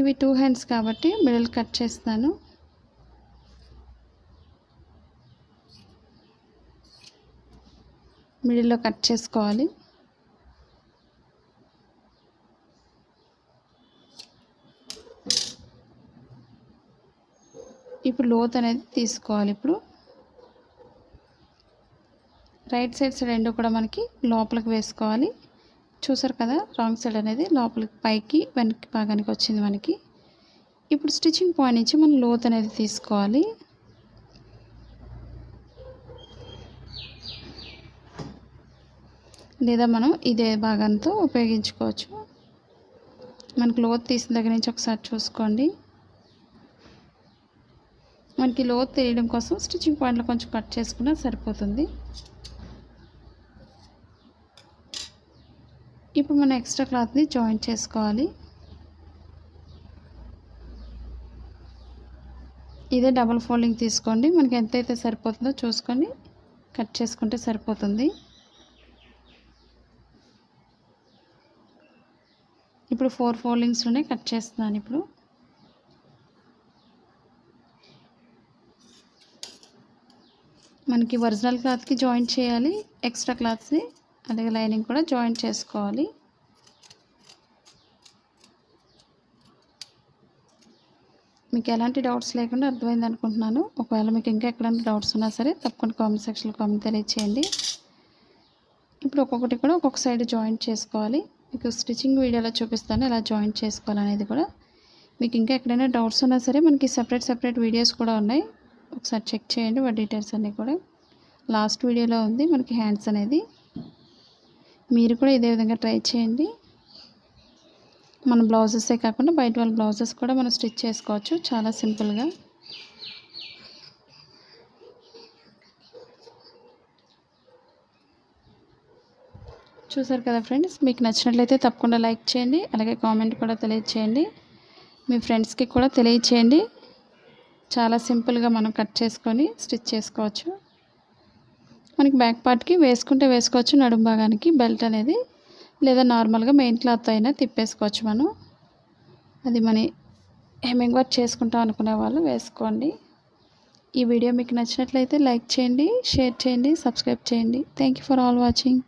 S1: ఇవి 2 హ్యాండ్స్ కాబట్టి మిడిల్ కట్ చేస్తాను. మిడిల్లో కట్ చేసుకోవాలి. ఇప్పుడు లోత్ అనేది తీసుకోవాలి. ఇప్పుడు రైట్ సైడ్స్ రెండు కూడా మనకి లోపలికి వేసుకోవాలి. చూసారు కదా, రాంగ్ సైడ్ అనేది లోపలికి పైకి వెనక్కి భాగానికి వచ్చింది మనకి. ఇప్పుడు స్టిచ్చింగ్ పాయింట్ నుంచి మనం లోత్ అనేది తీసుకోవాలి. లేదా మనం ఇదే భాగంతో ఉపయోగించుకోవచ్చు. మనకి లోత్ తీసిన దగ్గర నుంచి ఒకసారి చూసుకోండి. మనకి లోత్ తెలియడం కోసం స్టిచ్చింగ్ పాయింట్లో కొంచెం కట్ చేసుకున్నా సరిపోతుంది. ఇప్పుడు మనం ఎక్స్ట్రా క్లాత్ని జాయింట్ చేసుకోవాలి. ఇదే డబుల్ ఫోల్డింగ్ తీసుకోండి. మనకి ఎంతైతే సరిపోతుందో చూసుకొని కట్ చేసుకుంటే సరిపోతుంది. ఇప్పుడు 4 ఫోల్డింగ్స్లోనే కట్ చేస్తున్నాను. ఇప్పుడు మనకి ఒరిజినల్ క్లాత్కి జాయింట్ చేయాలి, ఎక్స్ట్రా క్లాత్స్ని అలాగే లైనింగ్ కూడా జాయింట్ చేసుకోవాలి. మీకు ఎలాంటి డౌట్స్ లేకుండా అర్థమైంది అనుకుంటున్నాను. ఒకవేళ మీకు ఇంకా ఎక్కడైనా డౌట్స్ ఉన్నా సరే తప్పకుండా కామెంట్ సెక్షన్లో కామెంట్ తెలియచేయండి. ఇప్పుడు ఒక్కొక్కటి కూడా ఒక్కొక్క సైడ్ జాయింట్ చేసుకోవాలి. మీకు స్టిచ్చింగ్ వీడియోలో చూపిస్తాను ఎలా జాయింట్ చేసుకోవాలనేది కూడా. మీకు ఇంకా ఎక్కడైనా డౌట్స్ ఉన్నా సరే మనకి సెపరేట్ వీడియోస్ కూడా ఉన్నాయి, ఒకసారి చెక్ చేయండి. వాటి డీటెయిల్స్ అన్నీ కూడా లాస్ట్ వీడియోలో ఉంది. మనకి హ్యాండ్స్ అనేది మీరు కూడా ఇదే విధంగా ట్రై చేయండి. మన బ్లౌజెసే కాకుండా బయట వాళ్ళ బ్లౌజెస్ కూడా మనం స్టిచ్ చేసుకోవచ్చు చాలా సింపుల్గా. చూసారు కదా ఫ్రెండ్స్, మీకు నచ్చినట్లయితే తప్పకుండా లైక్ చేయండి, అలాగే కామెంట్ కూడా తెలియచేయండి. మీ ఫ్రెండ్స్కి కూడా తెలియచేయండి. చాలా సింపుల్గా మనం కట్ చేసుకొని స్టిచ్ చేసుకోవచ్చు. మనకి బ్యాక్ పార్ట్కి వేసుకోవచ్చు, నడుము భాగానికి బెల్ట్ అనేది, లేదా నార్మల్గా మెయిన్ క్లాత్ అయినా తిప్పేసుకోవచ్చు మనం. అది మన హెమ్మింగ్ వర్క్ చేసుకుంటాం అనుకునే వాళ్ళు వేసుకోండి. ఈ వీడియో మీకు నచ్చినట్లయితే లైక్ చేయండి, షేర్ చేయండి, సబ్స్క్రైబ్ చేయండి. Thank you for all watching.